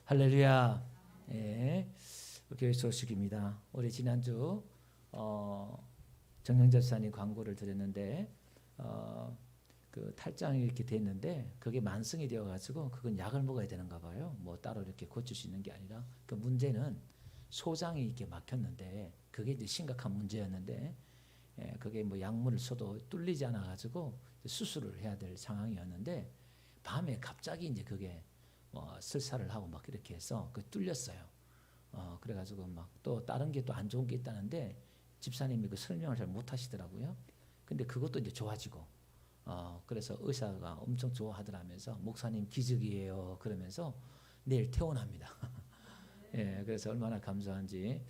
할렐루야. 예, 교회 소식입니다. 우리 지난주 정영재 집사님 광고를 드렸는데 그 탈장이 이렇게 됐는데 그게 만성이 되어가지고 그건 약을 먹어야 되는가 봐요. 뭐 따로 이렇게 고칠 수 있는 게 아니라 그 문제는 소장이 이렇게 막혔는데 그게 이제 심각한 문제였는데 그게 뭐 약물을 써도 뚫리지 않아가지고 수술을 해야 될 상황이었는데 밤에 갑자기 이제 그게 설사를 하고 막 이렇게 해서 그 뚫렸어요. 그래가지고 막 또 다른 게 또 안 좋은 게 있다는데 집사님이 그 설명을 잘 못하시더라고요. 근데 그것도 이제 좋아지고, 그래서 의사가 엄청 좋아하더라면서 목사님 기적이에요. 그러면서 내일 퇴원합니다. 예, 그래서 얼마나 감사한지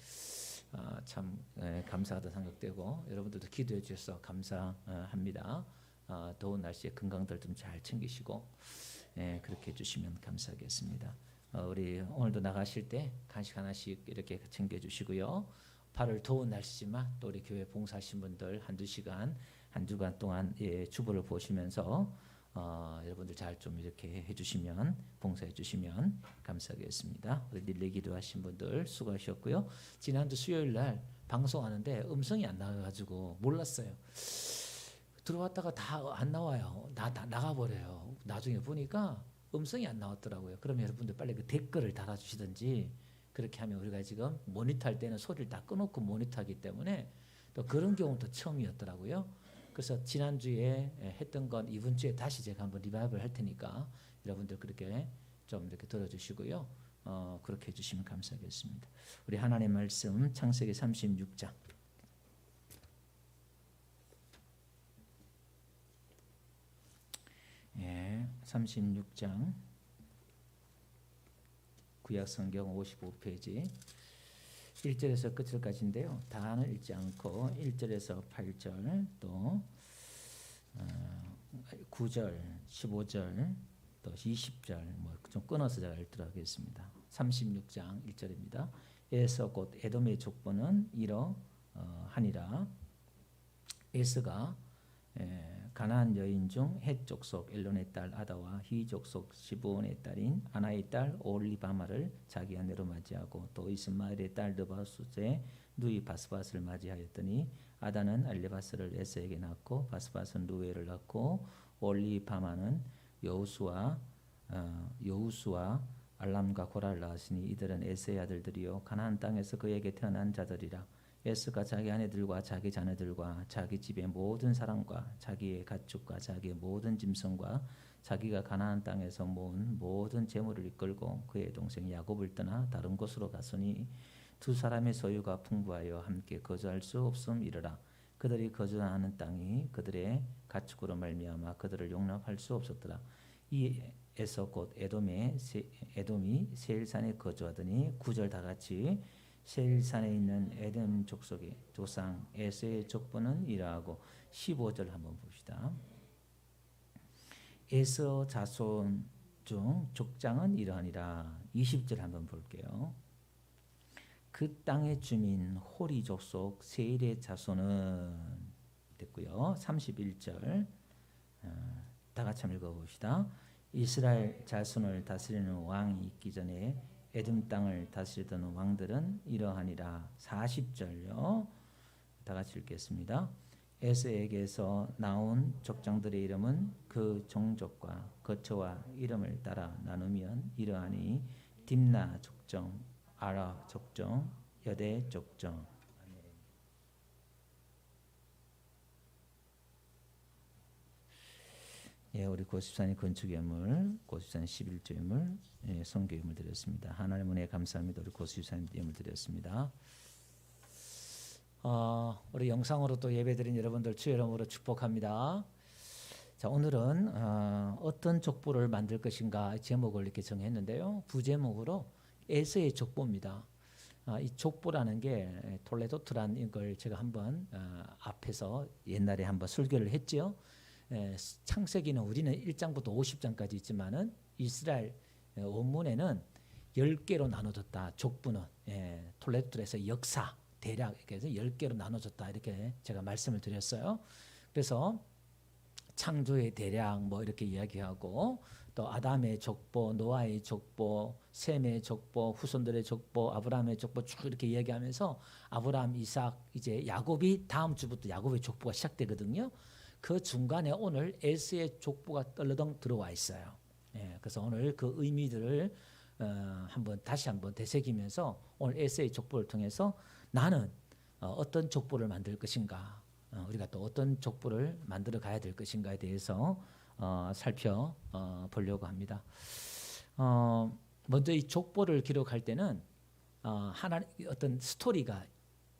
참 감사하다 생각되고 여러분들도 기도해 주셔서 감사합니다. 더운 날씨에 건강들 좀 잘 챙기시고. 그렇게 해주시면 감사하겠습니다. 우리 오늘도 나가실 때 간식 하나씩 이렇게 챙겨주시고요. 8월 더운 날씨지만 또 우리 교회 봉사하신 분들 한두 시간, 한 주간 동안 주보를 보시면서 여러분들 잘 좀 이렇게 해주시면, 봉사해주시면 감사하겠습니다. 우리 릴레이 기도하신 분들 수고하셨고요. 지난주 수요일 날 방송하는데 음성이 안 나와가지고 몰랐어요. 들어왔다가 다 안 나와요. 다 나가버려요. 나중에 보니까 음성이 안 나왔더라고요. 그러면 여러분들 빨리 그 댓글을 달아주시든지 그렇게 하면 우리가 지금 모니터할 때는 소리를 다 꺼놓고 모니터하기 때문에 또 그런 경우도 처음이었더라고요. 그래서 지난주에 했던 건 이번 주에 다시 제가 한번 리바이벌 할 테니까 여러분들 그렇게 좀 이렇게 들어주시고요. 그렇게 해주시면 감사하겠습니다. 우리 하나님의 말씀 창세기 36장. 36장 구약성경 55페이지 1절에서 끝을까지인데요. 다는 읽지 않고 1절에서 8절 또 9절, 15절 또 20절 뭐 좀 끊어서 제가 읽도록 하겠습니다. 36장 1절입니다. 에서 곧 에돔의 족보는 이러하니라. 에스가 가나안 여인 중 헷 족속 엘론의 딸 아다와 히 족속 시브온의 딸인 아나의 딸 올리바마를 자기 아내로 맞이하고 또 이스마엘의 딸 느바숫의 누이 바스바스를 맞이하였더니 아다는 알레바스를 에스에게 낳고 바스바스는 누에를 낳고 올리바마는 여우수와 알람과 고라를 낳았으니 이들은 에스의 아들들이요 가나안 땅에서 그에게 태어난 자들이라. 에스가 자기 아내들과 자기 자녀들과 자기 집의 모든 사람과 자기의 가축과 자기의 모든 짐승과 자기가 가나안 땅에서 모은 모든 재물을 이끌고 그의 동생 야곱을 떠나 다른 곳으로 갔으니 두 사람의 소유가 풍부하여 함께 거주할 수 없음이러라. 그들이 거주하는 땅이 그들의 가축으로 말미암아 그들을 용납할 수 없었더라. 이 에서 곧 에돔이 세일산에 거주하더니 9절 다 같이 세일산에 있는 에돔 족속의 조상 에서의 족보는 이러하고 15절 한번 봅시다. 에서 자손 중 족장은 이러하니라. 20절 한번 볼게요. 그 땅의 주민 호리 족속 세일의 자손은 됐고요. 31절 다 같이 한번 읽어봅시다. 이스라엘 자손을 다스리는 왕이 있기 전에 에돔 땅을 다스리던 왕들은 이러하니라. 40절요. 다 같이 읽겠습니다. 에스에게서 나온 족장들의 이름은 그 종족과 거처와 이름을 따라 나누면 이러하니 딥나 족정, 아라 족정, 여대 족정. 우리 고십사님 건축예물, 고십사님 11조예물, 성교예물 드렸습니다. 하나님 은혜에 감사합니다. 우리 고십사님 예물 드렸습니다. 우리 영상으로 또 예배드린 여러분들 주의 이름으로 축복합니다. 자, 오늘은 어떤 족보를 만들 것인가 제목을 이렇게 정했는데요. 부제목으로 에서의 족보입니다. 이 족보라는 게 톨레도트라는 걸 제가 한번 앞에서 옛날에 한번 설교를 했죠. 창세기는 우리는 1장부터 50장까지 있지만은 이스라엘 원문에는 10개로 나눠졌다. 족보는 톨레도트에서 역사 대략 이렇게 해서 10개로 나눠졌다. 이렇게 제가 말씀을 드렸어요. 그래서 창조의 대략 뭐 이렇게 이야기하고 또 아담의 족보, 노아의 족보, 셈의 족보, 후손들의 족보, 아브라함의 족보 쭉 이렇게 이야기하면서 아브라함, 이삭, 이제 야곱이 다음 주부터 야곱의 족보가 시작되거든요. 그 중간에 오늘 에서의 족보가 떨러덩 들어와 있어요. 예, 그래서 오늘 그 의미들을 다시 한번 되새기면서 오늘 에서의 족보를 통해서 나는 어떤 족보를 만들 것인가, 우리가 또 어떤 족보를 만들어 가야 될 것인가에 대해서 살펴보려고 합니다. 먼저 이 족보를 기록할 때는 어떤 스토리가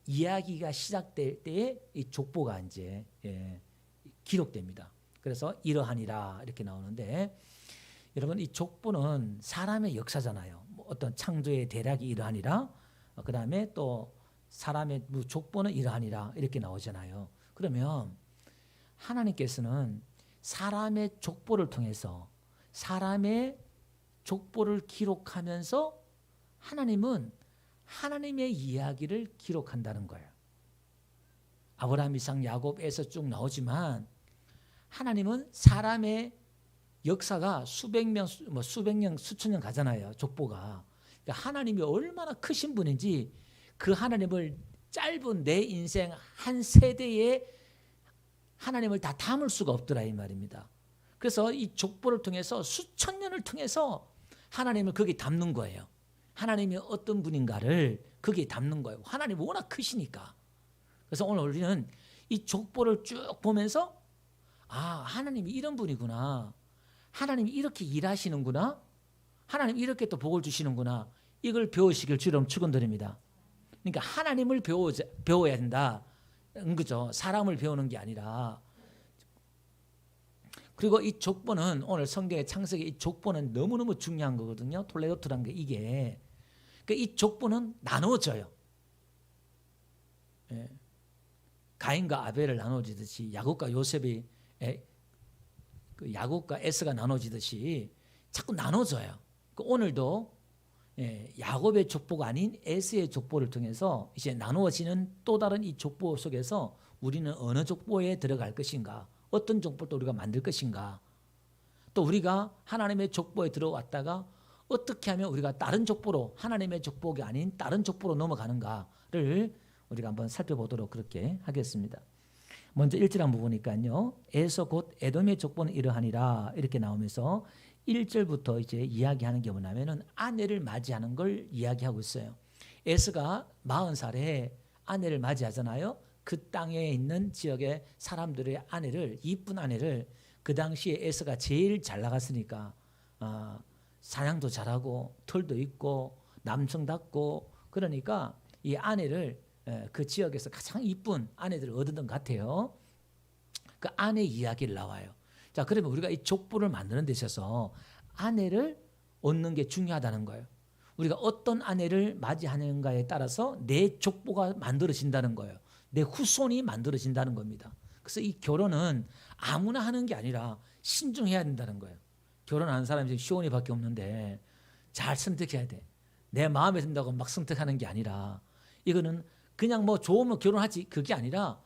이야기가 시작될 때에 이 족보가 이제 기록됩니다. 그래서 이러하니라 이렇게 나오는데 여러분 이 족보는 사람의 역사잖아요. 뭐 어떤 창조의 대략이 이러하니라 그 다음에 또 사람의 족보는 이러하니라 이렇게 나오잖아요. 그러면 하나님께서는 사람의 족보를 통해서 사람의 족보를 기록하면서 하나님은 하나님의 이야기를 기록한다는 거예요. 아브라함, 이삭, 야곱에서 쭉 나오지만 하나님은 사람의 역사가 수백 년, 수천 년 가잖아요. 족보가. 그러니까 하나님이 얼마나 크신 분인지 그 하나님을 짧은 내 인생 한 세대에 하나님을 다 담을 수가 없더라 이 말입니다. 그래서 이 족보를 통해서 수천 년을 통해서 하나님을 거기에 담는 거예요. 하나님이 어떤 분인가를 거기에 담는 거예요. 하나님이 워낙 크시니까. 그래서 오늘 우리는 이 족보를 쭉 보면서 하나님이 이런 분이구나. 하나님이 이렇게 일하시는구나. 하나님이 이렇게 또 복을 주시는구나. 이걸 배우시길 주로 축원드립니다. 그러니까 하나님을 배워야 된다. 그죠? 사람을 배우는 게 아니라. 그리고 이 족보는 오늘 성경의 창세기 이 족보는 너무너무 중요한 거거든요. 톨레도트란 게 이게. 그러니까 이 족보는 나누어져요. 예. 가인과 아벨을 나눠지듯이 야곱과 요셉이 야곱과 에서가 나눠지듯이 자꾸 나눠져요. 오늘도 야곱의 족보가 아닌 에서의 족보를 통해서 이제 나누어지는 또 다른 이 족보 속에서 우리는 어느 족보에 들어갈 것인가, 어떤 족보를 또 우리가 만들 것인가, 또 우리가 하나님의 족보에 들어왔다가 어떻게 하면 우리가 다른 족보로 하나님의 족보가 아닌 다른 족보로 넘어가는가를 우리가 한번 살펴보도록 그렇게 하겠습니다. 먼저 1절 한번 보니까요. 에서 곧 에돔의 족보는 이러하니라 이렇게 나오면서 1절부터 이제 이야기하는 게 뭐냐면은 아내를 맞이하는 걸 이야기하고 있어요. 에서가 40살에 아내를 맞이하잖아요. 그 땅에 있는 지역의 사람들의 아내를, 이쁜 아내를, 그 당시에 에서가 제일 잘 나갔으니까 사냥도 잘하고 털도 있고 남성답고 그러니까 이 아내를 그 지역에서 가장 이쁜 아내들을 얻은 것 같아요. 그 아내 이야기를 나와요. 자, 그러면 우리가 이 족보를 만드는 데 있어서 아내를 얻는 게 중요하다는 거예요. 우리가 어떤 아내를 맞이하는가에 따라서 내 족보가 만들어진다는 거예요. 내 후손이 만들어진다는 겁니다. 그래서 이 결혼은 아무나 하는 게 아니라 신중해야 된다는 거예요. 결혼하는 사람이 지금 시온이밖에 없는데 잘 선택해야 돼. 내 마음에 든다고 막 선택하는 게 아니라 이거는 그냥 뭐 좋으면 결혼하지 그게 아니라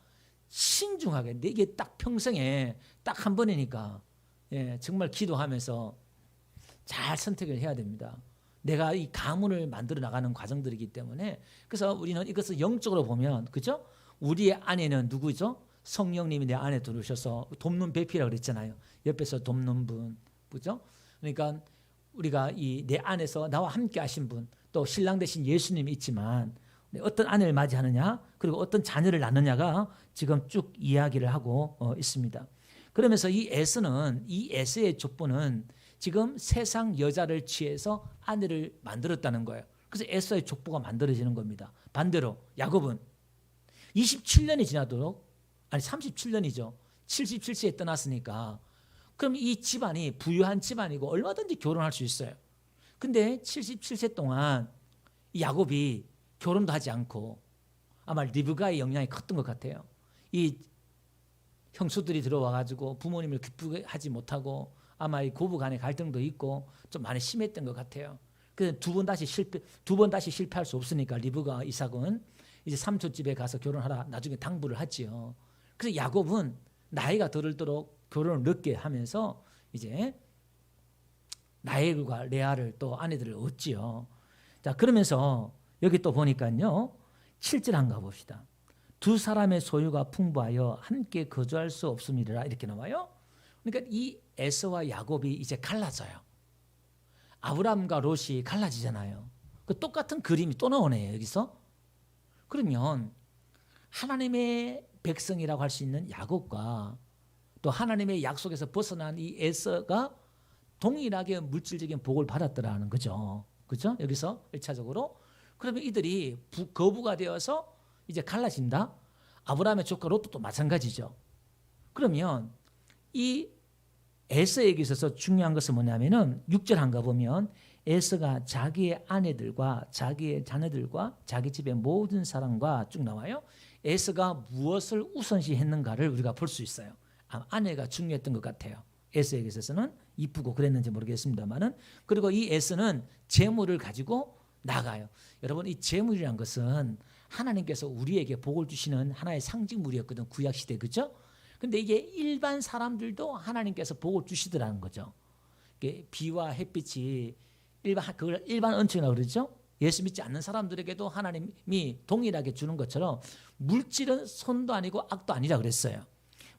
신중하게 이게 딱 평생에 딱 한 번이니까 정말 기도하면서 잘 선택을 해야 됩니다. 내가 이 가문을 만들어 나가는 과정들이기 때문에 그래서 우리는 이것을 영적으로 보면 그죠? 우리의 아내는 누구죠? 성령님이 내 안에 들어오셔서 돕는 배필이라고 그랬잖아요. 옆에서 돕는 분, 그죠? 그러니까 우리가 이 내 안에서 나와 함께 하신 분, 또 신랑 대신 예수님이 있지만 어떤 아내를 맞이하느냐 그리고 어떤 자녀를 낳느냐가 지금 쭉 이야기를 하고 있습니다. 그러면서 이 에서의 족보는 지금 세상 여자를 취해서 아내를 만들었다는 거예요. 그래서 에서의 족보가 만들어지는 겁니다. 반대로 야곱은 27년이 지나도록 37년이죠. 77세에 떠났으니까 그럼 이 집안이 부유한 집안이고 얼마든지 결혼할 수 있어요. 근데 77세 동안 야곱이 결혼도 하지 않고 아마 리브가의 영향이 컸던 것 같아요. 이 형수들이 들어와가지고 부모님을 기쁘게 하지 못하고 아마 이 고부 간의 갈등도 있고 좀 많이 심했던 것 같아요. 그래서 두 번 다시 실패할 수 없으니까 리브가 이삭은 이제 삼촌 집에 가서 결혼하라 나중에 당부를 하지요. 그래서 야곱은 나이가 들도록 결혼을 늦게 하면서 이제 라헬과 레아를 또 아내들을 얻지요. 자, 그러면서 여기 또 보니까요. 7절 한가 봅시다. 두 사람의 소유가 풍부하여 함께 거주할 수 없음이라 이렇게 나와요. 그러니까 이 에서와 야곱이 이제 갈라져요. 아브라함과 롯이 갈라지잖아요. 그 똑같은 그림이 또 나오네요. 여기서. 그러면 하나님의 백성이라고 할 수 있는 야곱과 또 하나님의 약속에서 벗어난 이 에서가 동일하게 물질적인 복을 받았더라는 거죠. 그렇죠? 여기서 1차적으로. 그러면 이들이 거부가 되어서 이제 갈라진다. 아브라함의 조카 롯도 또 마찬가지죠. 그러면 이 에서에게 있어서 중요한 것은 뭐냐면은 6절 한가 보면 에서가 자기의 아내들과 자기의 자녀들과 자기 집의 모든 사람과 쭉 나와요. 에서가 무엇을 우선시 했는가를 우리가 볼 수 있어요. 아내가 중요했던 것 같아요. 에서에게 있어서는 이쁘고 그랬는지 모르겠습니다만은. 그리고 이 에서는 재물을 가지고 나가요. 여러분, 이 재물이란 것은 하나님께서 우리에게 복을 주시는 하나의 상징물이었거든, 구약 시대. 그죠? 근데 이게 일반 사람들도 하나님께서 복을 주시더라는 거죠. 이게 비와 햇빛이 그걸 일반 은총이라고 그러죠. 예수 믿지 않는 사람들에게도 하나님이 동일하게 주는 것처럼 물질은 선도 아니고 악도 아니라 그랬어요.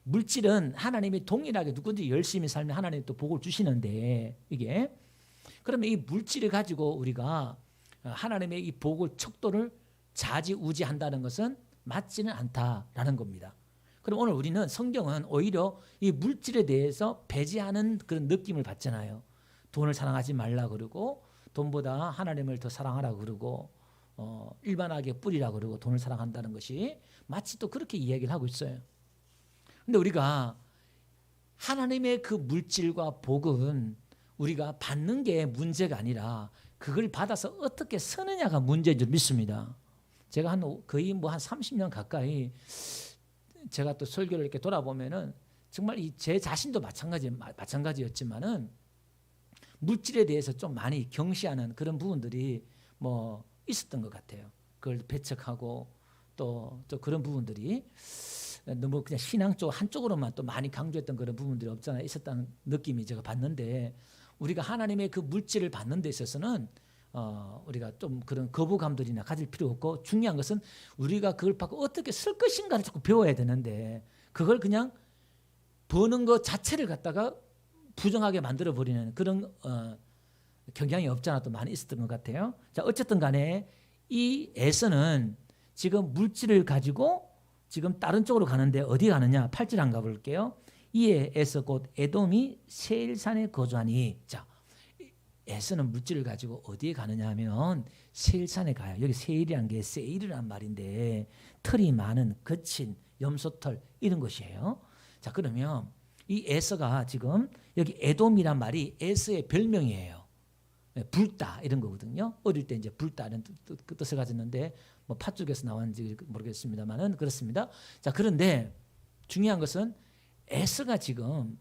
물질은 하나님이 동일하게 누구든지 열심히 살면 하나님이 또 복을 주시는데, 이게 그러면 이 물질을 가지고 우리가 하나님의 이 복을 척도를 좌지우지한다는 것은 맞지는 않다라는 겁니다. 그럼 오늘 우리는 성경은 오히려 이 물질에 대해서 배제하는 그런 느낌을 받잖아요. 돈을 사랑하지 말라 그러고 돈보다 하나님을 더 사랑하라 그러고 일반하게 뿌리라 그러고 돈을 사랑한다는 것이 마치 또 그렇게 이야기를 하고 있어요. 근데 우리가 하나님의 그 물질과 복은 우리가 받는 게 문제가 아니라 그걸 받아서 어떻게 쓰느냐가 문제인 줄 믿습니다. 제가 거의 한 30년 가까이 제가 또 설교를 이렇게 돌아보면은 정말 제 자신도 마찬가지였지만은 물질에 대해서 좀 많이 경시하는 그런 부분들이 뭐 있었던 것 같아요. 그걸 배척하고 또 그런 부분들이 너무 그냥 신앙 쪽 한쪽으로만 또 많이 강조했던 그런 부분들이 없잖아요. 있었다는 느낌이 제가 받는데, 우리가 하나님의 그 물질을 받는 데 있어서는 우리가 좀 그런 거부감들이나 가질 필요 없고, 중요한 것은 우리가 그걸 받고 어떻게 쓸 것인가를 자꾸 배워야 되는데, 그걸 그냥 버는 것 자체를 갖다가 부정하게 만들어버리는 그런 경향이 없지 않아 또 많이 있었던 것 같아요. 자, 어쨌든 간에 이 에서는 지금 물질을 가지고 지금 다른 쪽으로 가는데 어디 가느냐? 8절 안 가볼게요. 이에 에서 곧 에돔이 세일산에 거주하니. 자, 에서는 물질을 가지고 어디에 가느냐 하면 세일산에 가요. 여기 세일이란 게 세일이란 말인데 털이 많은 거친 염소털 이런 것이에요. 자, 그러면 이 에서가 지금 여기 에돔이란 말이 에서의 별명이에요. 불다 이런 거거든요. 어릴 때 이제 불다는 뜻을 가졌는데 뭐 팥죽에서 나왔는지 모르겠습니다만은 그렇습니다. 자, 그런데 중요한 것은 에서가 지금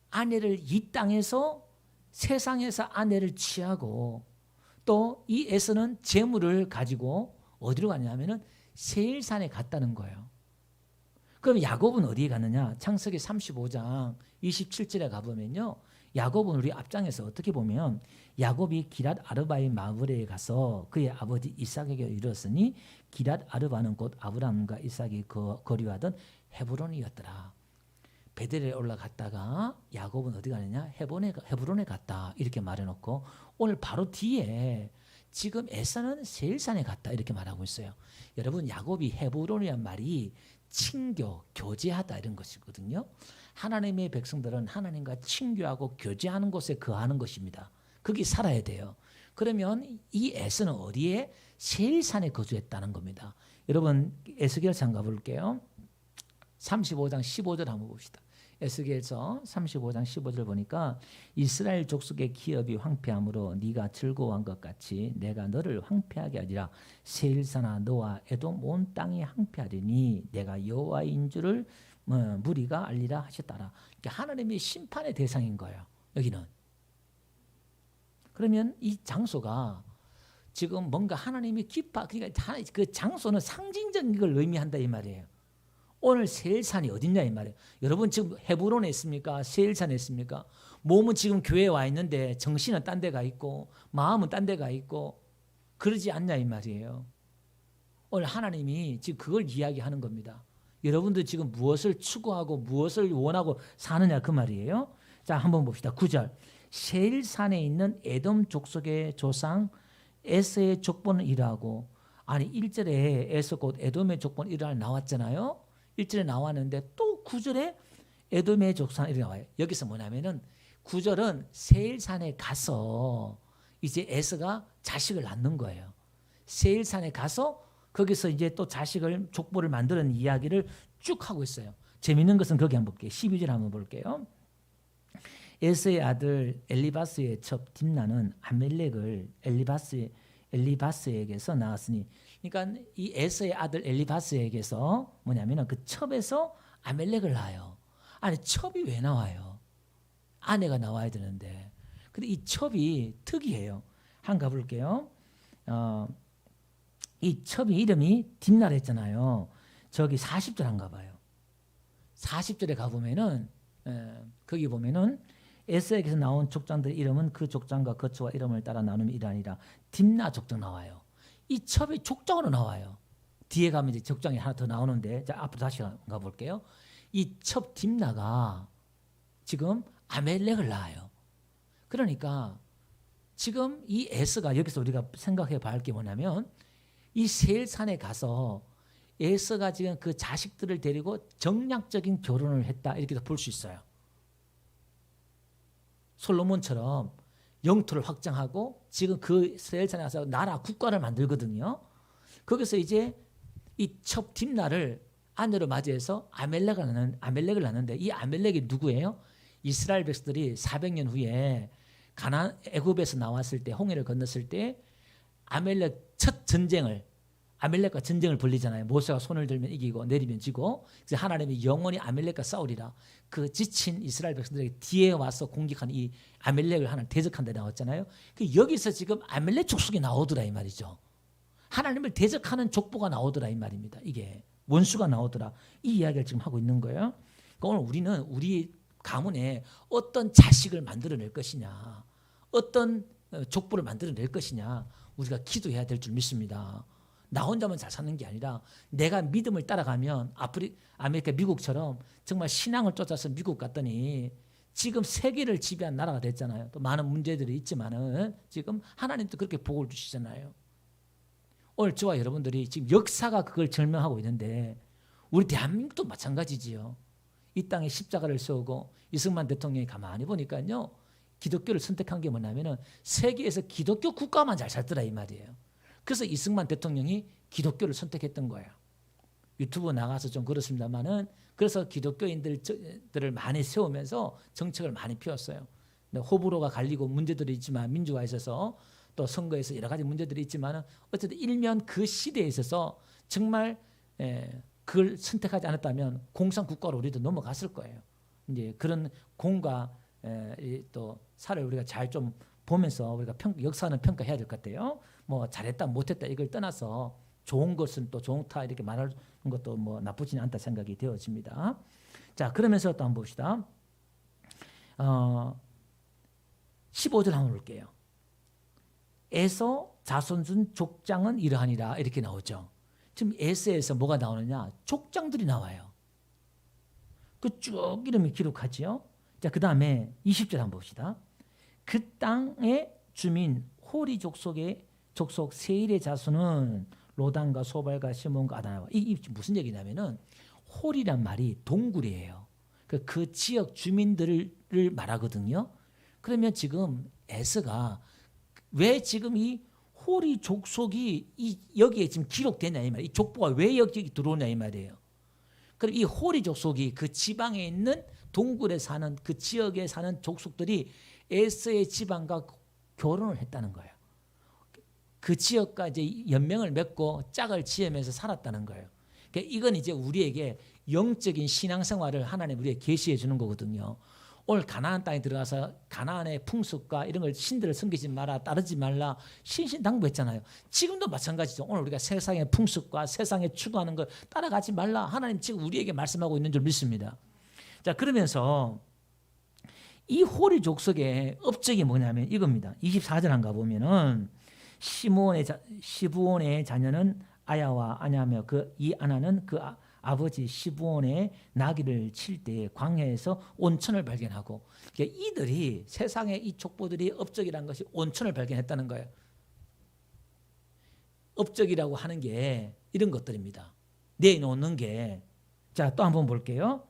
아내를 이 땅에서 세상에서 아내를 취하고 또 이 에서는 재물을 가지고 어디로 가냐면은 세일산에 갔다는 거예요. 그럼 야곱은 어디에 갔느냐? 창세기 35장 27절에 가보면요. 야곱은 우리 앞장에서 어떻게 보면 야곱이 기랏 아르바의 마을에 가서 그의 아버지 이삭에게 이르렀으니 기랏 아르바는 곧 아브라함과 이삭이 거류하던 헤브론이었더라. 베델에 올라갔다가 야곱은 어디 가느냐? 헤브론에 갔다 이렇게 말해놓고 오늘 바로 뒤에 지금 에서는 세일산에 갔다 이렇게 말하고 있어요. 여러분, 야곱이 헤브론이란 말이 친교, 교제하다 이런 것이거든요. 하나님의 백성들은 하나님과 친교하고 교제하는 곳에 거하는 것입니다. 거기 살아야 돼요. 그러면 이 에서는 어디에? 세일산에 거주했다는 겁니다. 여러분, 에스겔상 가볼게요. 35장 15절 한번 봅시다. 에스겔서 35장 15절 보니까 이스라엘 족속의 기업이 황폐함으로 네가 즐거워한 것 같이 내가 너를 황폐하게 하리라. 세일산아 너와 에돔 온 땅이 황폐하리니 내가 여호와인 줄을 무리가 알리라 하셨다라. 그러니까 하나님의 심판의 대상인 거예요. 여기는. 그러면 이 장소가 지금 뭔가 하나님이 그러니까 그 장소는 상징적인 걸 의미한다 이 말이에요. 오늘 세일산이 어딨냐 이 말이에요. 여러분 지금 헤브론에 있습니까? 세일산에 있습니까? 몸은 지금 교회에 와 있는데 정신은 딴 데가 있고 마음은 딴 데가 있고 그러지 않냐 이 말이에요. 오늘 하나님이 지금 그걸 이야기하는 겁니다. 여러분들 지금 무엇을 추구하고 무엇을 원하고 사느냐 그 말이에요. 자, 한번 봅시다. 9절. 세일산에 있는 에돔 족속의 조상 에서의 족보는 이러하고, 아니 1절에 에서 곧 에돔의 족보는 이러하 나왔잖아요. 1절에 나왔는데 또 9절에 에돔의 족상 이렇게 나와요. 여기서 뭐냐면은 9절은 세일산에 가서 이제 에서가 자식을 낳는 거예요. 세일산에 가서 거기서 이제 또 자식을 족보를 만드는 이야기를 쭉 하고 있어요. 재미있는 것은 거기 한번 볼게요. 12절 한번 볼게요. 에서의 아들 엘리바스의 첩 딥나는 아멜렉을 엘리바스에게서 낳았으니, 그러니까 이 에서의 아들 엘리바스에게서 뭐냐면은 그 첩에서 아멜렉을 낳아요. 아니 첩이 왜 나와요? 아내가 나와야 되는데. 근데 이 첩이 특이해요. 한번 가볼게요. 이 첩이 이름이 딥나라 했잖아요. 저기 40절 한가 봐요. 40절에 가보면은 거기 보면은 에서에게서 나온 족장들의 이름은 그 족장과 거처와 이름을 따라 나누면 이러하니라. 딥나 족장 나와요. 이 첩이 족장으로 나와요. 뒤에 가면 이제 족장이 하나 더 나오는데, 자 앞으로 다시 가볼게요. 이 첩 딥나가 지금 아멜렉을 낳아요. 그러니까 지금 이 에서가 여기서 우리가 생각해 봐야 할 게 뭐냐면, 이 세일산에 가서 에서가 지금 그 자식들을 데리고 정략적인 결혼을 했다 이렇게도 볼 수 있어요. 솔로몬처럼 영토를 확장하고 지금 그 세일산에 가서 나라 국가를 만들거든요. 거기서 이제 이 첩 딥나를 아내로 맞이해서 아멜렉을 낳는데, 이 아멜렉이 누구예요? 이스라엘 백성들이 400년 후에 가나안 애굽에서 나왔을 때, 홍해를 건넜을 때 아멜렉 첫 전쟁을, 아멜렉과 전쟁을 벌리잖아요. 모세가 손을 들면 이기고 내리면 지고, 그래서 하나님이 영원히 아멜렉과 싸우리라. 그 지친 이스라엘 백성들에게 뒤에 와서 공격하는 이 아멜렉을 하나님 대적한 데 나왔잖아요. 여기서 지금 아멜렉 족속이 나오더라 이 말이죠. 하나님을 대적하는 족보가 나오더라 이 말입니다. 이게 원수가 나오더라, 이 이야기를 지금 하고 있는 거예요. 그러니까 오늘 우리는 우리 가문에 어떤 자식을 만들어낼 것이냐, 어떤 족보를 만들어낼 것이냐, 우리가 기도해야 될 줄 믿습니다. 나 혼자만 잘 사는 게 아니라 내가 믿음을 따라가면 아메리카 미국처럼 정말 신앙을 쫓아서 미국 갔더니 지금 세계를 지배한 나라가 됐잖아요. 또 많은 문제들이 있지만은 지금 하나님도 그렇게 복을 주시잖아요. 오늘 저와 여러분들이 지금 역사가 그걸 증명하고 있는데, 우리 대한민국도 마찬가지지요. 이 땅에 십자가를 세우고 이승만 대통령이 가만히 보니까요, 기독교를 선택한 게 뭐냐면은 세계에서 기독교 국가만 잘 살더라 이 말이에요. 그래서 이승만 대통령이 기독교를 선택했던 거예요. 유튜브 나가서 좀 그렇습니다만은, 그래서 기독교인들을 많이 세우면서 정책을 많이 피웠어요. 호불호가 갈리고 문제들이 있지만, 민주화에 있어서 또 선거에서 여러 가지 문제들이 있지만, 어쨌든 일면 그 시대에 있어서 정말 그걸 선택하지 않았다면 공산국가로 우리도 넘어갔을 거예요. 이제 그런 공과 또 사를 우리가 잘 좀 보면서 우리가 역사는 평가해야 될 것 같아요. 뭐 잘했다 못했다 이걸 떠나서 좋은 것은 또 좋다 이렇게 말하는 것도 뭐 나쁘지는 않다 생각이 되어집니다. 자, 그러면서 또 한번 봅시다. 15절 한번 볼게요. 에서 자손 족장은 이러하니라 이렇게 나오죠. 지금 에서에서 뭐가 나오느냐? 족장들이 나와요. 그 쭉 이름이 기록하지요. 자, 그 다음에 20절 한번 봅시다. 그 땅의 주민 호리 족속의 족속 세일의 자손은 로단과 소발과 시몬과 아다나와. 이 무슨 얘기냐면은 홀이란 말이 동굴이에요. 그 지역 주민들을 말하거든요. 그러면 지금 에서가 왜 지금 이 홀이 족속이 여기에 지금 기록되냐 이 말이에요. 이 족보가 왜 여기 들어오냐 이 말이에요. 그럼 이 홀이 족속이 그 지방에 있는 동굴에 사는 그 지역에 사는 족속들이 에서의 지방과 결혼을 했다는 거예요. 그 지역과 이제 연맹을 맺고 짝을 지으면서 살았다는 거예요. 그러니까 이건 이제 우리에게 영적인 신앙생활을 하나님 우리에게 계시해 주는 거거든요. 오늘 가나안 땅에 들어가서 가나안의 풍습과 이런 걸 신들을 섬기지 마라, 따르지 말라 신신당부했잖아요. 지금도 마찬가지죠. 오늘 우리가 세상의 풍습과 세상에 추구하는 걸 따라가지 말라. 하나님 지금 우리에게 말씀하고 있는 줄 믿습니다. 자, 그러면서 이 호리 족속의 업적이 뭐냐면 이겁니다. 24절 한가 보면은 시부온의 자녀는 아야와 아냐며 그 이 아나는 그 아버지 시부온의 나귀를 칠 때에 광야에서 온천을 발견하고, 그러니까 이들이 세상의 이 족보들이 업적이라는 것이 온천을 발견했다는 거예요. 업적이라고 하는 게 이런 것들입니다. 내놓는 게. 자, 또 한번 볼게요.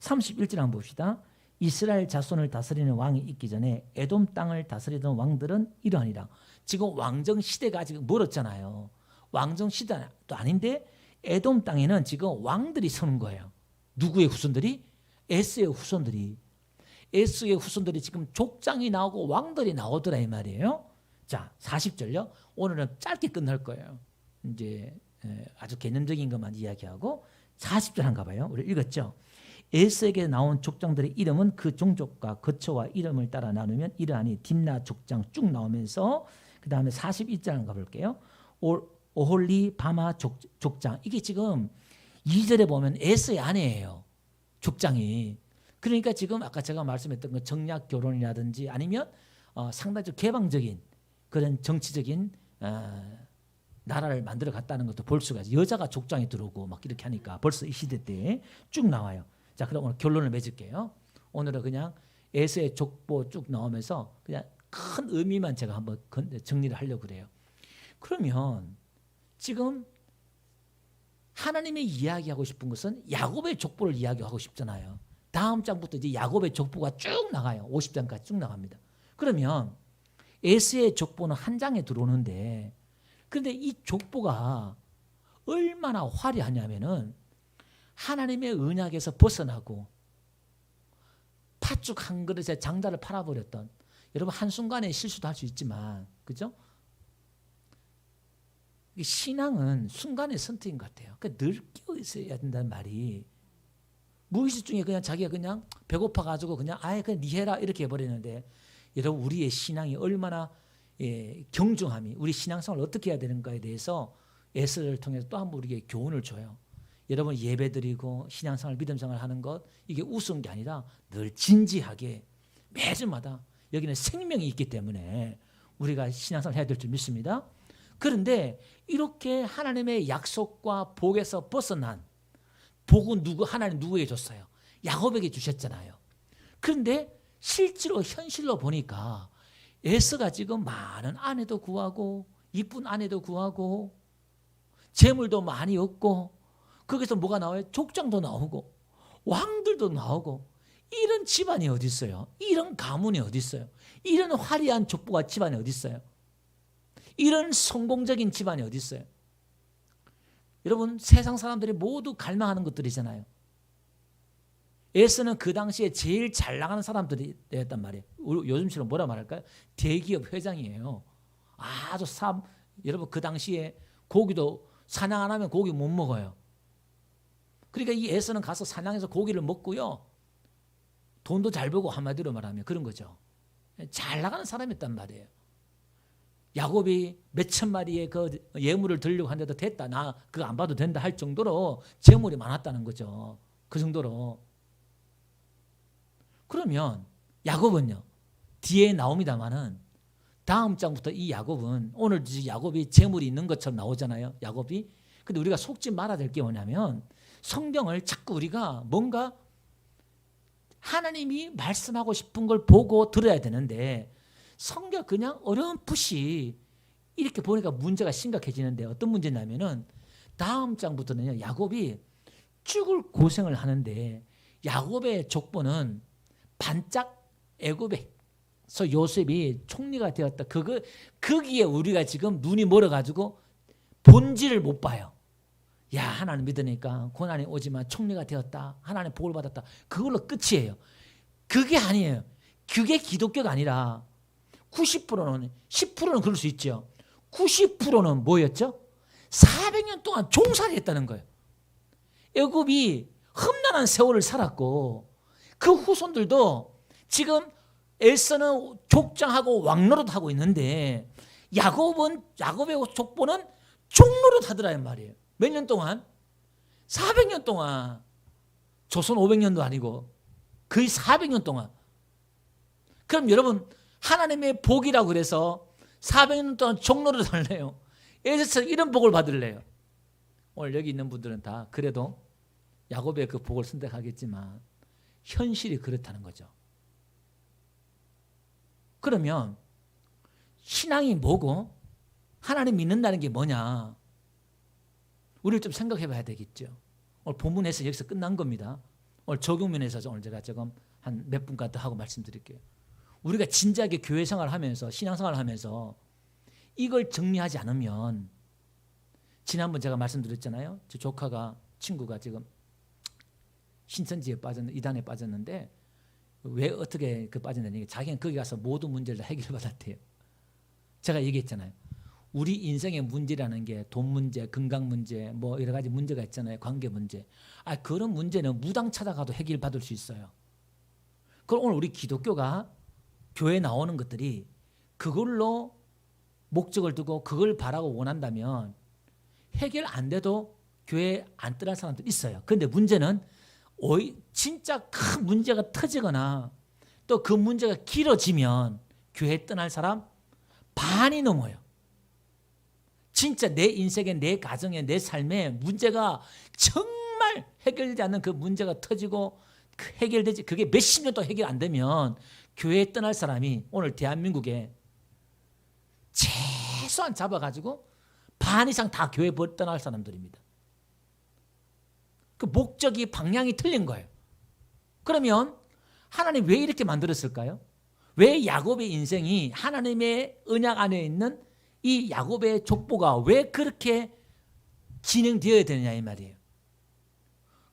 31절 한번 봅시다. 이스라엘 자손을 다스리는 왕이 있기 전에 에돔 땅을 다스리던 왕들은 이러하니라. 지금 왕정 시대가 아직 멀었잖아요. 왕정 시대도 아닌데 에돔 땅에는 지금 왕들이 서는 거예요. 누구의 후손들이? 에스의 후손들이. 에스의 후손들이 지금 족장이 나오고 왕들이 나오더라 이 말이에요. 자, 40절요. 오늘은 짧게 끝날 거예요. 이제 아주 개념적인 것만 이야기하고 40절 한가 봐요. 우리 읽었죠? 에스에게 나온 족장들의 이름은 그 종족과 거처와 이름을 따라 나누면 이러하니 딥나 족장 쭉 나오면서 그 다음에 42절 한가 볼게요. 오홀리 바마 족장. 이게 지금 2절에 보면 에스의 아내예요. 족장이. 그러니까 지금 아까 제가 말씀했던 그 정략 결혼이라든지 아니면 상당히 개방적인 그런 정치적인 나라를 만들어 갔다는 것도 볼 수가 있어요. 여자가 족장에 들어오고 막 이렇게 하니까 벌써 이 시대 때 쭉 나와요. 자, 그럼 오늘 결론을 맺을게요. 오늘은 그냥 에스의 족보 쭉 나오면서 그냥 큰 의미만 제가 한번 정리를 하려고 그래요. 그러면 지금 하나님이 이야기하고 싶은 것은 야곱의 족보를 이야기하고 싶잖아요. 다음 장부터 이제 야곱의 족보가 쭉 나가요. 50장까지 쭉 나갑니다. 그러면 에스의 족보는 한 장에 들어오는데, 그런데 이 족보가 얼마나 화려하냐면은 하나님의 언약에서 벗어나고 팥죽 한 그릇에 장자를 팔아버렸던, 여러분 한순간에 실수도 할 수 있지만, 그죠? 신앙은 순간의 선택인 것 같아요. 그러니까 늘 끼어 있어야 된다는 말이, 무의식 중에 그냥 자기가 그냥 배고파가지고 그냥 아예 그냥 니 해라 이렇게 해버리는데, 여러분 우리의 신앙이 얼마나 경중함이, 우리 신앙생활을 어떻게 해야 되는가에 대해서 에스를 통해서 또 한 번 우리에게 교훈을 줘요. 여러분 예배드리고 신앙생활 믿음생활 하는 것, 이게 우스운 게 아니라 늘 진지하게 매주마다 여기는 생명이 있기 때문에 우리가 신앙생활 해야 될 줄 믿습니다. 그런데 이렇게 하나님의 약속과 복에서 벗어난 복은 하나님 누구에게 줬어요? 야곱에게 주셨잖아요. 그런데 실제로 현실로 보니까 에스가 지금 많은 아내도 구하고 이쁜 아내도 구하고 재물도 많이 얻고, 거기서 뭐가 나와요? 족장도 나오고 왕들도 나오고, 이런 집안이 어디 있어요? 이런 가문이 어디 있어요? 이런 화려한 족보가 집안이 어디 있어요? 이런 성공적인 집안이 어디 있어요? 여러분 세상 사람들이 모두 갈망하는 것들이잖아요. 에스는 그 당시에 제일 잘 나가는 사람들이 됐단 말이에요. 요즘처럼 뭐라 말할까요? 대기업 회장이에요. 아주 여러분 그 당시에 고기도 사냥 안 하면 고기 못 먹어요. 그러니까 이 에스는 가서 사냥해서 고기를 먹고요, 돈도 잘 벌고, 한마디로 말하면 그런 거죠. 잘 나가는 사람이었단 말이에요. 야곱이 몇천 마리의 그 예물을 드리려고 하는데도 됐다, 나 그거 안 봐도 된다 할 정도로 재물이 많았다는 거죠. 그 정도로. 그러면 야곱은요, 뒤에 나옵니다마는 다음 장부터 이 야곱은, 오늘 야곱이 재물이 있는 것처럼 나오잖아요, 야곱이. 근데 우리가 속지 말아야 될 게 뭐냐면, 성경을 자꾸 우리가 뭔가 하나님이 말씀하고 싶은 걸 보고 들어야 되는데, 성경 그냥 어렴풋이 이렇게 보니까 문제가 심각해지는데, 어떤 문제냐면은 다음 장부터는요, 야곱이 죽을 고생을 하는데, 야곱의 족보는 반짝 애굽에서 요셉이 총리가 되었다, 거기에 우리가 지금 눈이 멀어가지고 본질을 못 봐요. 야, 하나님 믿으니까 고난이 오지만 총리가 되었다, 하나님 복을 받았다, 그걸로 끝이에요. 그게 아니에요. 그게 기독교가 아니라 90%는 10%는 그럴 수 있죠. 90%는 뭐였죠? 400년 동안 종살이 했다는 거예요. 애굽이 험난한 세월을 살았고, 그 후손들도 지금 에서는 족장하고 왕노릇 하고 있는데 야곱의 족보는 종노릇 하더라 이 말이에요. 몇 년 동안? 400년 동안. 조선 500년도 아니고 거의 400년 동안. 그럼 여러분 하나님의 복이라고 그래서 400년 동안 종노릇 할래요? 에서처럼 이런 복을 받을래요? 오늘 여기 있는 분들은 다 그래도 야곱의 그 복을 선택하겠지만 현실이 그렇다는 거죠. 그러면 신앙이 뭐고 하나님 믿는다는 게 뭐냐? 우리를 좀 생각해 봐야 되겠죠. 오늘 본문에서 여기서 끝난 겁니다. 오늘 적용면에서 오늘 제가 조금 한 몇 분간 더 하고 말씀드릴게요. 우리가 진지하게 교회 생활을 하면서 신앙생활을 하면서 이걸 정리하지 않으면 지난번 제가 말씀드렸잖아요. 제 조카가 친구가 지금 신천지에 이단에 빠졌는데 왜 어떻게 빠졌느냐. 자기는 거기 가서 모든 문제를 다 해결받았대요. 제가 얘기했잖아요. 우리 인생의 문제라는 게 돈 문제, 건강 문제, 뭐 여러 가지 문제가 있잖아요. 관계 문제. 그런 문제는 무당 찾아가도 해결받을 수 있어요. 그럼 오늘 우리 기독교가 교회에 나오는 것들이 그걸로 목적을 두고 그걸 바라고 원한다면 해결 안 돼도 교회에 안 떠날 사람들 있어요. 그런데 문제는 진짜 큰 문제가 터지거나 또 그 문제가 길어지면 교회에 떠날 사람 반이 넘어요. 진짜 내 인생에, 내 가정에, 내 삶에 문제가 정말 해결되지 않는 그 문제가 터지고 해결되지, 그게 몇십 년 동안 해결 안 되면 교회에 떠날 사람이 오늘 대한민국에 최소한 잡아가지고 반 이상 다 교회 떠날 사람들입니다. 그 목적이 방향이 틀린 거예요. 그러면 하나님 왜 이렇게 만들었을까요? 왜 야곱의 인생이 하나님의 언약 안에 있는 이 야곱의 족보가 왜 그렇게 진행되어야 되느냐 이 말이에요.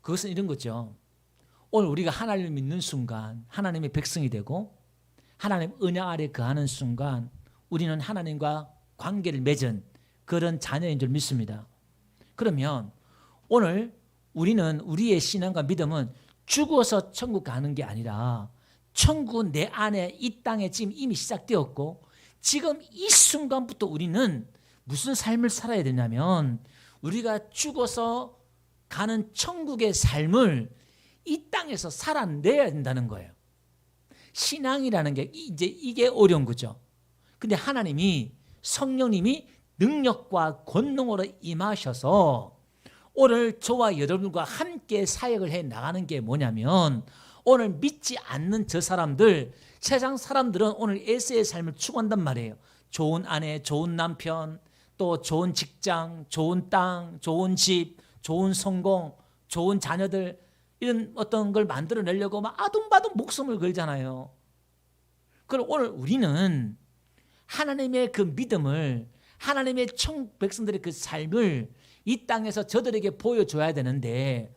그것은 이런 거죠. 오늘 우리가 하나님을 믿는 순간 하나님의 백성이 되고 하나님 언약 아래 거하는 순간 우리는 하나님과 관계를 맺은 그런 자녀인 줄 믿습니다. 그러면 오늘 우리는 우리의 신앙과 믿음은 죽어서 천국 가는 게 아니라 천국 내 안에 이 땅에 지금 이미 시작되었고 지금 이 순간부터 우리는 무슨 삶을 살아야 되냐면 우리가 죽어서 가는 천국의 삶을 이 땅에서 살아내야 된다는 거예요. 신앙이라는 게 이게 어려운 거죠. 근데 하나님이 성령님이 능력과 권능으로 임하셔서 오늘 저와 여러분과 함께 사역을 해 나가는 게 뭐냐면 오늘 믿지 않는 저 사람들, 세상 사람들은 오늘 에서의 삶을 추구한단 말이에요. 좋은 아내, 좋은 남편, 또 좋은 직장, 좋은 땅, 좋은 집, 좋은 성공, 좋은 자녀들 이런 어떤 걸 만들어내려고 막 아둥바둥 목숨을 걸잖아요. 그럼 오늘 우리는 하나님의 그 믿음을 하나님의 백성들의 그 삶을 이 땅에서 저들에게 보여줘야 되는데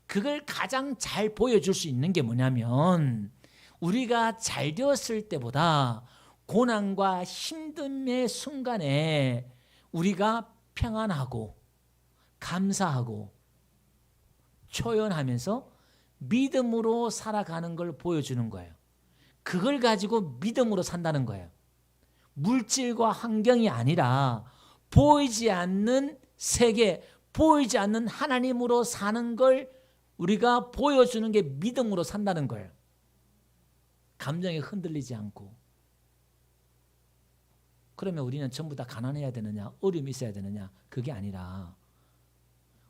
그걸 가장 잘 보여줄 수 있는 게 뭐냐면 우리가 잘 되었을 때보다 고난과 힘듦의 순간에 우리가 평안하고 감사하고 초연하면서 믿음으로 살아가는 걸 보여주는 거예요. 그걸 가지고 믿음으로 산다는 거예요. 물질과 환경이 아니라 보이지 않는 세계, 보이지 않는 하나님으로 사는 걸 우리가 보여주는 게 믿음으로 산다는 거예요. 감정에 흔들리지 않고. 그러면 우리는 전부 다 가난해야 되느냐, 어려움이 있어야 되느냐, 그게 아니라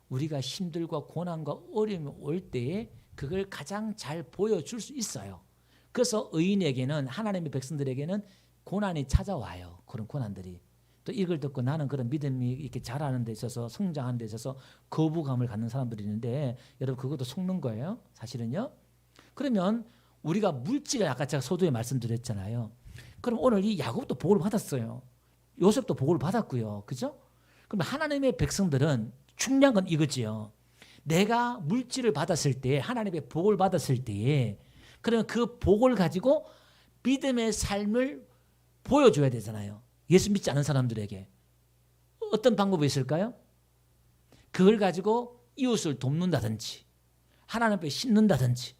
우리가 힘들고 고난과 어려움이 올 때에 그걸 가장 잘 보여줄 수 있어요. 그래서 의인에게는, 하나님의 백성들에게는 고난이 찾아와요. 그런 고난들이. 또 이걸 듣고 나는 그런 믿음이 이렇게 자라는 데 있어서 성장하는 데 있어서 거부감을 갖는 사람들이 있는데 여러분 그것도 속는 거예요. 사실은요. 그러면 우리가 물질을 아까 제가 서두에 말씀드렸잖아요. 그럼 오늘 이 야곱도 복을 받았어요. 요셉도 복을 받았고요. 그죠? 그럼 하나님의 백성들은 중요한 건 이거지요. 내가 물질을 받았을 때 하나님의 복을 받았을 때에 그러면 그 복을 가지고 믿음의 삶을 보여줘야 되잖아요. 예수 믿지 않은 사람들에게. 어떤 방법이 있을까요? 그걸 가지고 이웃을 돕는다든지 하나님 앞에 심는다든지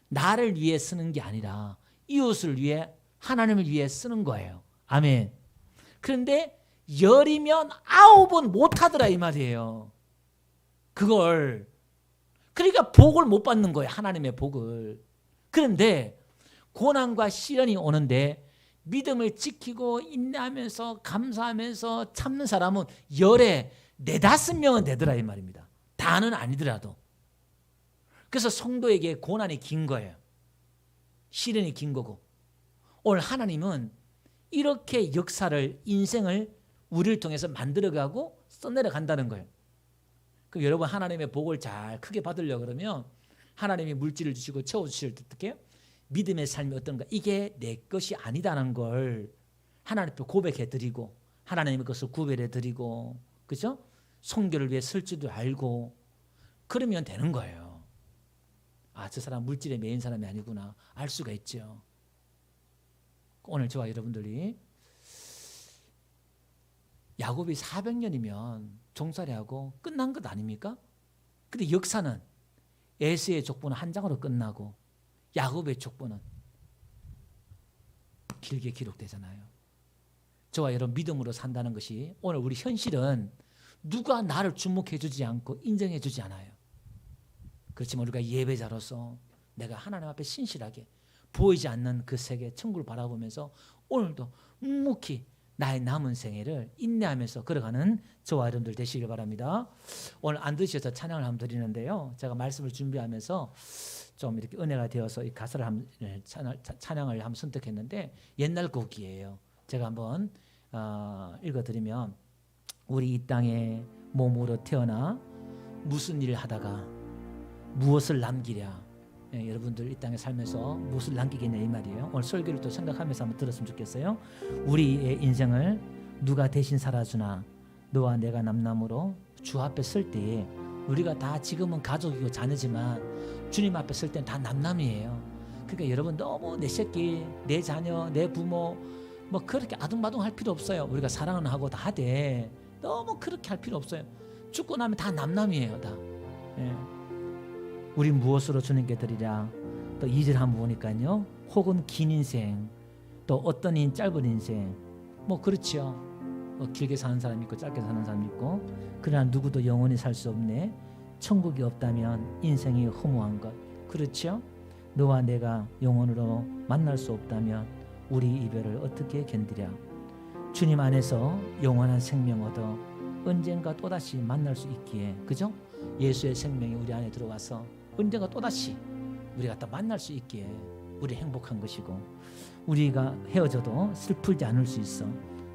나를 위해 쓰는 게 아니라 이웃을 위해 하나님을 위해 쓰는 거예요. 아멘. 그런데 10이면 9은 못하더라 이 말이에요. 그걸. 그러니까 복을 못 받는 거예요. 하나님의 복을. 그런데 고난과 시련이 오는데 믿음을 지키고 인내하면서 감사하면서 참는 사람은 10에 4-5명은 되더라 이 말입니다. 다는 아니더라도. 그래서 성도에게 고난이 긴 거예요. 시련이 긴 거고. 오늘 하나님은 이렇게 역사를, 인생을 우리를 통해서 만들어가고 써내려 간다는 거예요. 그럼 여러분 하나님의 복을 잘 크게 받으려고 그러면 하나님이 물질을 주시고 채워주실 때 어떻게 해요? 믿음의 삶이 어떤가? 이게 내 것이 아니다는 걸 하나님 앞에 고백해드리고 하나님의 것을 구별해드리고, 그죠? 성교를 위해 쓸 줄도 알고 그러면 되는 거예요. 아, 저 사람 물질에 매인 사람이 아니구나 알 수가 있죠. 오늘 저와 여러분들이 야곱이 400년이면 종살이하고 끝난 것 아닙니까? 근데 역사는 에서의 족보는 한 장으로 끝나고 야곱의 족보는 길게 기록되잖아요. 저와 여러분 믿음으로 산다는 것이 오늘 우리 현실은 누가 나를 주목해 주지 않고 인정해 주지 않아요. 그렇지만 우리가 예배자로서 내가 하나님 앞에 신실하게 보이지 않는 그 세계 천국을 바라보면서 오늘도 묵묵히 나의 남은 생애를 인내하면서 걸어가는 저와 여러분들 되시길 바랍니다. 오늘 안 드셔서 찬양을 한번 드리는데요. 제가 말씀을 준비하면서 좀 이렇게 은혜가 되어서 이 가사를 찬양을 한번 선택했는데 옛날 곡이에요. 제가 한번 읽어드리면 우리 이 땅에 몸으로 태어나 무슨 일을 하다가 무엇을 남기랴. 여러분들 이 땅에 살면서 무엇을 남기겠냐 이 말이에요. 오늘 설교를 또 생각하면서 한번 들었으면 좋겠어요. 우리의 인생을 누가 대신 살아주나. 너와 내가 남남으로 주 앞에 설 때에 우리가 다 지금은 가족이고 자녀지만 주님 앞에 설 때는 다 남남이에요. 그러니까 여러분 너무 내 새끼, 내 자녀, 내 부모 뭐 그렇게 아둥바둥 할 필요 없어요. 우리가 사랑은 하고 다 하되 너무 그렇게 할 필요 없어요. 죽고 나면 다 남남이에요. 다. 예. 우리 무엇으로 주님께 드리랴. 또 2절 한번 보니까요. 혹은 긴 인생, 또 어떤 인 짧은 인생. 뭐 그렇죠. 뭐 길게 사는 사람 있고 짧게 사는 사람 있고. 그러나 누구도 영원히 살 수 없네. 천국이 없다면 인생이 허무한 것. 그렇죠. 너와 내가 영원으로 만날 수 없다면 우리 이별을 어떻게 견디랴. 주님 안에서 영원한 생명 얻어 언젠가 또다시 만날 수 있기에, 그죠? 예수의 생명이 우리 안에 들어와서 언젠가 또다시 우리가 또 만날 수 있기에 우리 행복한 것이고, 우리가 헤어져도 슬프지 않을 수 있어.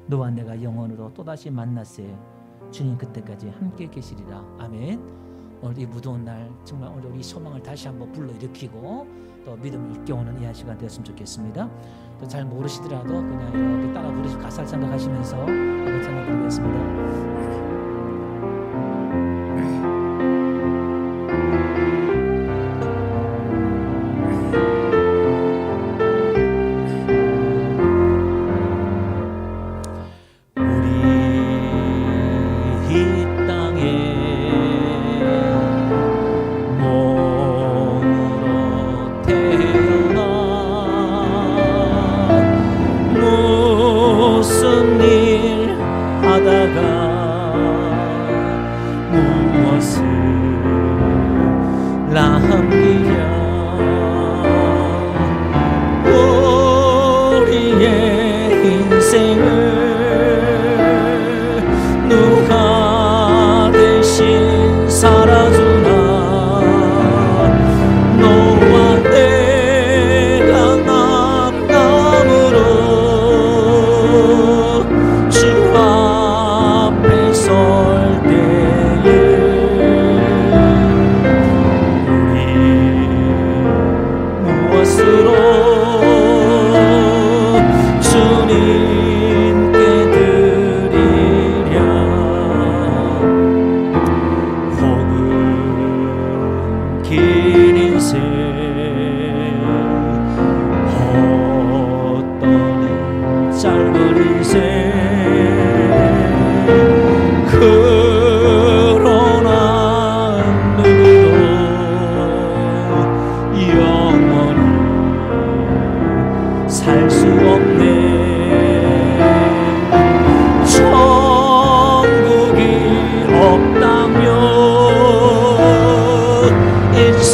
너와 내가 영원으로 또다시 만났세. 주님 그때까지 함께 계시리라. 아멘. 오늘 이 무더운 날 정말 오늘 우리 소망을 다시 한번 불러일으키고 또 믿음을 일깨우는 이 한 시간 되었으면 좋겠습니다. 또 잘 모르시더라도 그냥 이렇게 따라 부르시고 가사를 생각하시면서 한번 찬양 부르겠습니다. 무슨 일 하다가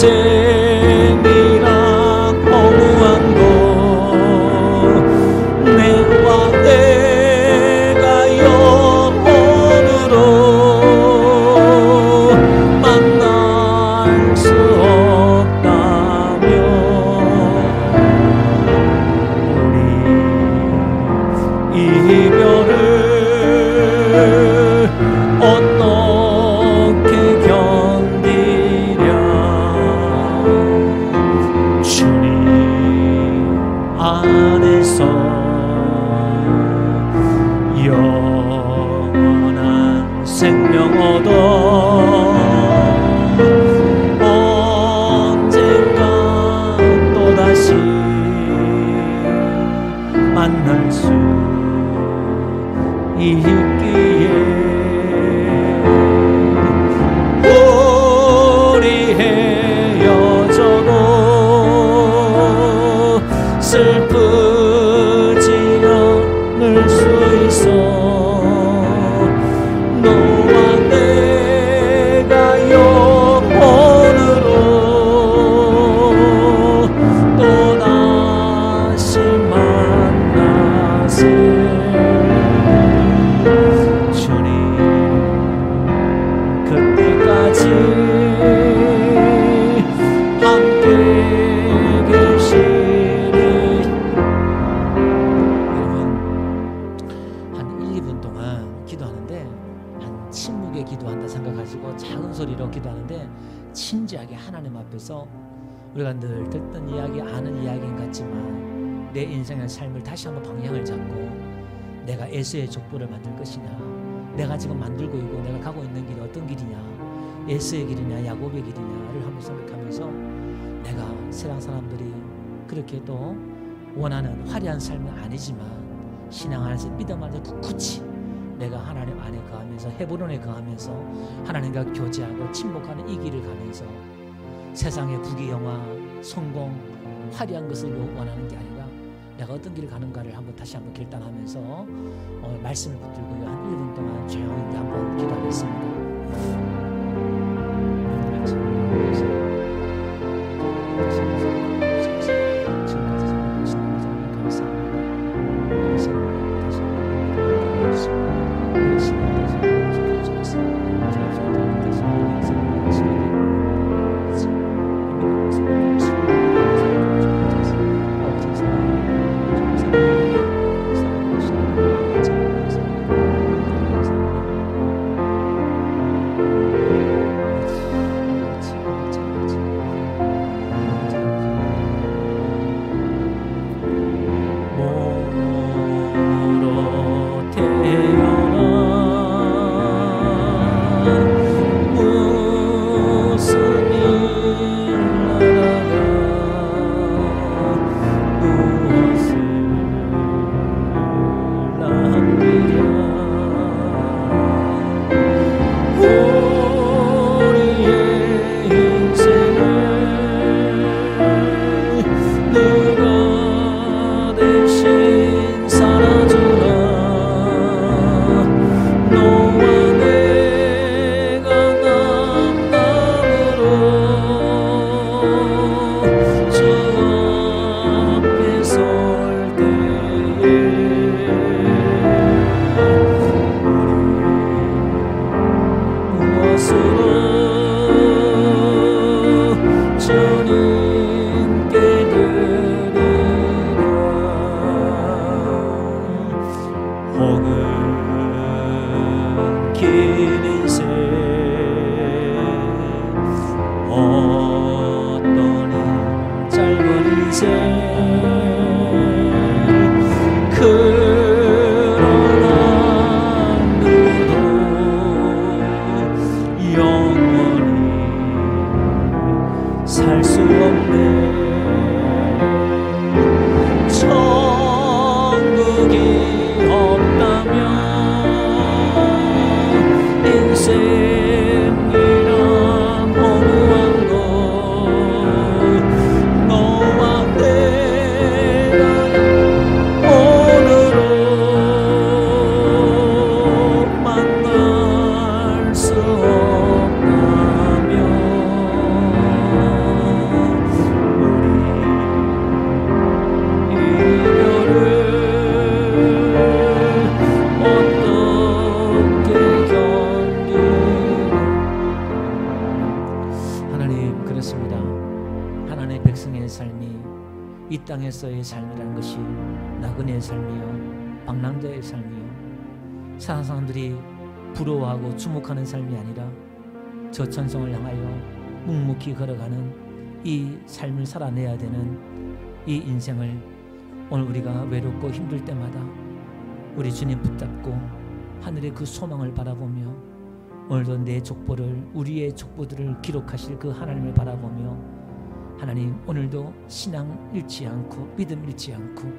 인생이란 허무한 것 내와 내가 영원으로 만날 수 없다면 우리 이별을 어떻게 견디랴. 주님 안에서 영원한 생명 얻어 언젠가 또다시 만날 수 있기에 우리 헤어져도 슬프지 않을 수 있어. 너와 내가 영원으로 또다시 만나세. 주님 그때까지 함께 계시리. 여러분 한 1, 2분 동안 기도하는데 한 침묵에 기도한다 생각하시고 작은 소리로 기도하는데 진지하게 하나님 앞에서 우리가 늘 듣던 이야기 아는 이야기인 같지만 내 인생의 삶을 다시 한번 방향을 잡고 내가 에서의 족보를 만들 것이냐, 내가 지금 만들고 있고 내가 가고 있는 길이 어떤 길이냐, 에서의 길이냐 야곱의 길이냐를 한번 생각하면서 내가 세상 사람들이 그렇게 또 원하는 화려한 삶은 아니지만 신앙 안에서 믿음 안에서 굳이 내가 하나님 안에 거하면서 헤브론에 거하면서 하나님과 교제하고 친목하는 이 길을 가면서 세상의 부귀영화, 성공, 화려한 것을 원하는 게 아니라 내가 어떤 길을 가는가를 한번 다시 한번 결단하면서 말씀을 붙들고 한 1분 동안 조용히 한번 기도하겠습니다. 이 땅에서의 삶이라는 것이 나그네의 삶이요, 방랑자의 삶이요, 세상 사람들이 부러워하고 주목하는 삶이 아니라 저 천성을 향하여 묵묵히 걸어가는 이 삶을 살아내야 되는 이 인생을 오늘 우리가 외롭고 힘들 때마다 우리 주님 붙잡고 하늘의 그 소망을 바라보며 오늘도 내 족보를, 우리의 족보들을 기록하실 그 하나님을 바라보며 하나님 오늘도 신앙 잃지 않고 믿음 잃지 않고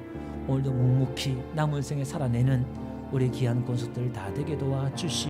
오늘도 묵묵히 남은 생에 살아내는 우리 귀한 권속들 다 되게 도와주시